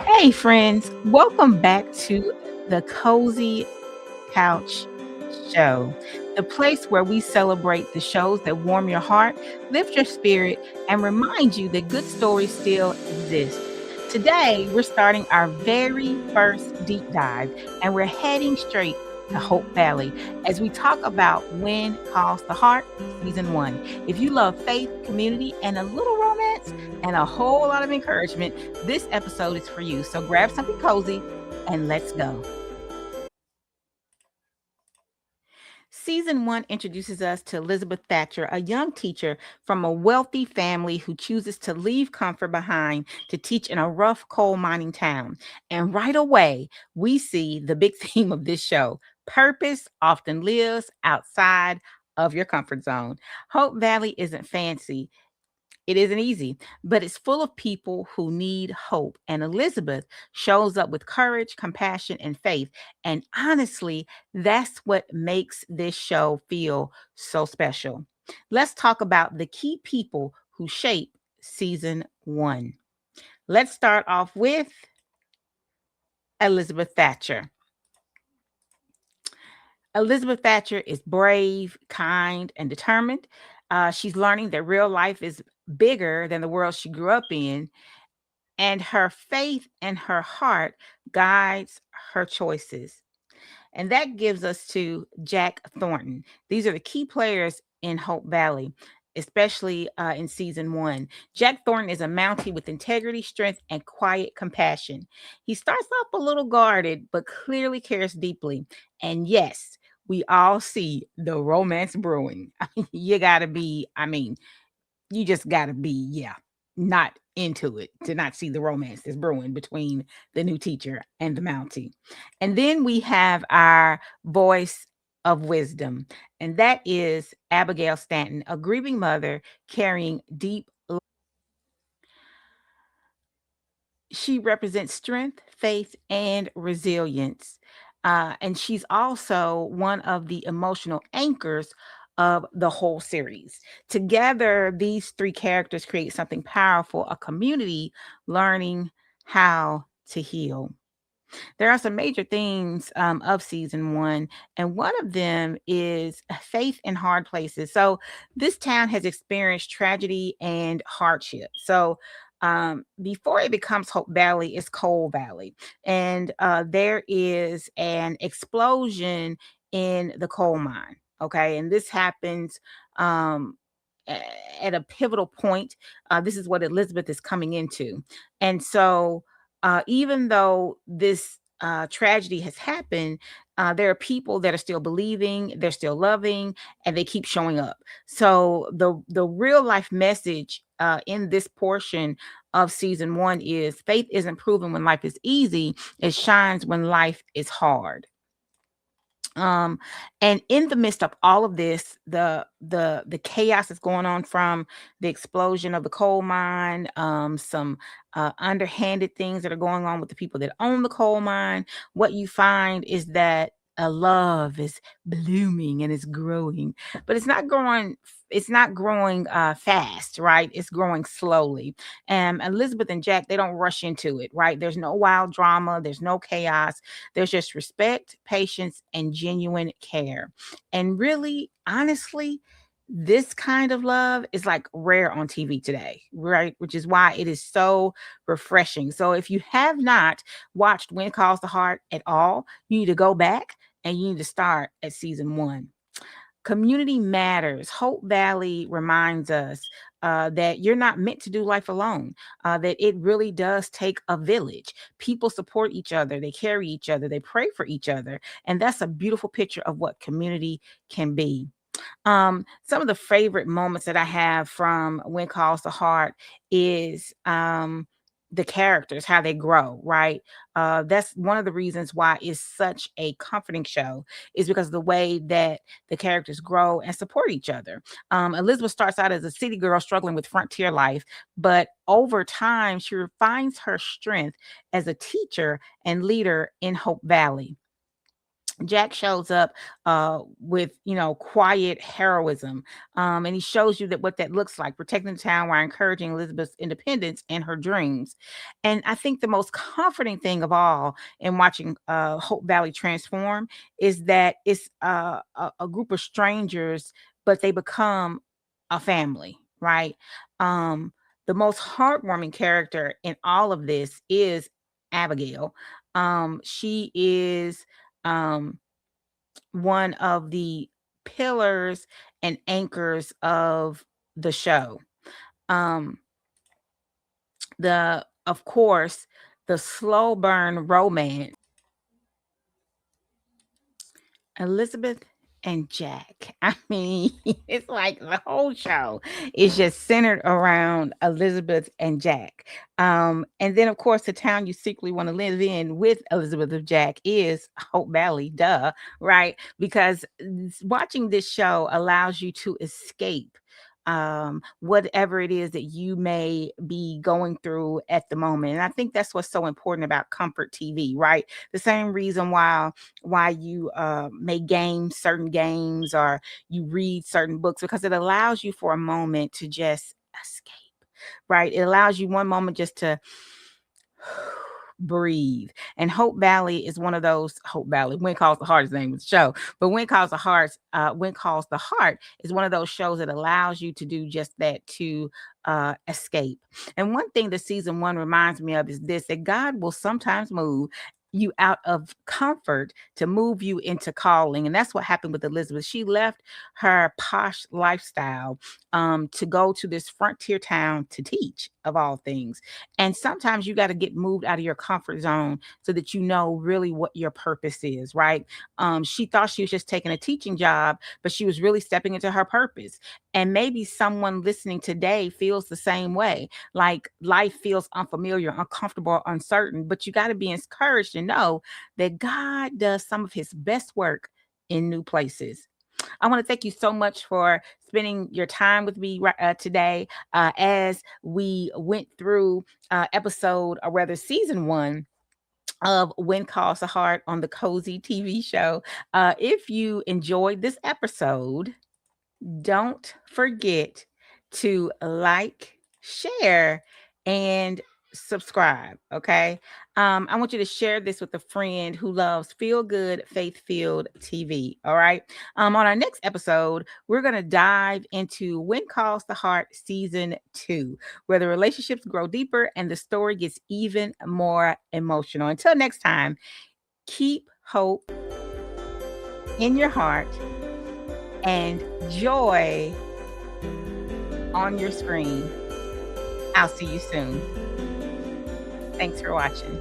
Hey, friends, welcome back to the Cozy Couch Show, the place where we celebrate the shows that warm your heart, lift your spirit, and remind you that good stories still exist. Today, we're starting our very first deep dive, and we're heading straight to Hope Valley as we talk about When Calls the Heart, Season 1. If you love faith, community, and a little romance, and a whole lot of encouragement, this episode is for you. So grab something cozy and let's go. Season 1 introduces us to Elizabeth Thatcher, a young teacher from a wealthy family who chooses to leave comfort behind to teach in a rough coal mining town. And right away, we see the big theme of this show: purpose often lives outside of your comfort zone. Hope Valley isn't fancy. It isn't easy, but it's full of people who need hope. And Elizabeth shows up with courage, compassion, and faith. And honestly, that's what makes this show feel so special. Let's talk about the key people who shape season 1. Let's start off with Elizabeth Thatcher. Elizabeth Thatcher is brave, kind, and determined. She's learning that real life is bigger than the world she grew up in, and her faith and her heart guides her choices. And that gives us to Jack Thornton. These are the key players in Hope Valley, especially in season 1. Jack Thornton is a Mountie with integrity, strength, and quiet compassion. He starts off a little guarded, but clearly cares deeply. And yes, we all see the romance brewing. You gotta be, you just gotta be, not into it to not see the romance that's brewing between the new teacher and the Mountie. And then we have our voice of wisdom, and that is Abigail Stanton, a grieving mother carrying deep. She represents strength, faith, and resilience. And she's also one of the emotional anchors of the whole series. Together, these three characters create something powerful: a community learning how to heal. There are some major themes of season 1, and one of them is faith in hard places. So, this town has experienced tragedy and hardship. So, before it becomes Hope Valley, it's Coal Valley, and there is an explosion in the coal mine. Okay, and this happens. At a pivotal point. This is what Elizabeth is coming into. And so, even though this tragedy has happened, there are people that are still believing, they're still loving, and they keep showing up. So the real life message in this portion of season 1 is faith isn't proven when life is easy; it shines when life is hard. um and in the midst of all of this, the chaos that's going on from the explosion of the coal mine, some underhanded things that are going on with the people that own the coal mine, what you find is that a love is blooming and it's growing, but it's not growing fast, right? It's growing slowly. And Elizabeth and Jack, they don't rush into it, right? There's no wild drama, there's no chaos. There's just respect, patience, and genuine care. And really, honestly, this kind of love is like rare on TV today, right? Which is why it is so refreshing. So if you have not watched When Calls the Heart at all, you need to go back and you need to start at season 1. Community matters. Hope Valley reminds us that you're not meant to do life alone, that it really does take a village. People support each other, they carry each other, they pray for each other. And that's a beautiful picture of what community can be. Some of the favorite moments that I have from When Calls the Heart is the characters, how they grow, right? That's one of the reasons why it's such a comforting show, is because of the way that the characters grow and support each other. Elizabeth starts out as a city girl struggling with frontier life, but over time, she finds her strength as a teacher and leader in Hope Valley. Jack shows up with, quiet heroism. And he shows you that what that looks like, protecting the town while encouraging Elizabeth's independence and her dreams. And I think the most comforting thing of all in watching Hope Valley transform is that it's a group of strangers, but they become a family, right? Um, the most heartwarming character in all of this is Abigail. She is um, one of the pillars and anchors of the show. Um, of course, the slow burn romance, Elizabeth and Jack. I mean, it's like the whole show is just centered around Elizabeth and Jack. And then, of course, the town you secretly want to live in with Elizabeth and Jack is Hope Valley, duh, right? Because watching this show allows you to escape whatever it is that you may be going through at the moment. And I think that's what's so important about comfort TV, right? The same reason why you may game certain games or you read certain books, because it allows you for a moment to just escape, right? It allows you one moment just to breathe. And Hope Valley is one of those. Hope Valley, When Calls the Heart is the name of the show, but When Calls the Heart is one of those shows that allows you to do just that, to escape. And one thing that season one reminds me of is this: that God will sometimes move you out of comfort to move you into calling. And that's what happened with Elizabeth. She left her posh lifestyle to go to this frontier town to teach, of all things. And sometimes you got to get moved out of your comfort zone so that you know really what your purpose is, right? She thought she was just taking a teaching job, but she was really stepping into her purpose. And maybe someone listening today feels the same way. Like life feels unfamiliar, uncomfortable, uncertain, but you got to be encouraged to know that God does some of his best work in new places. I want to thank you so much for spending your time with me today as we went through episode, or rather season one of When Calls the Heart on the Cozy TV show. If you enjoyed this episode, don't forget to like, share, and subscribe. Okay. I want you to share this with a friend who loves feel good, faith filled TV. All right. On our next episode, we're going to dive into When Calls the Heart season 2, where the relationships grow deeper and the story gets even more emotional. Until next time, keep hope in your heart and joy on your screen. I'll see you soon. Thanks for watching.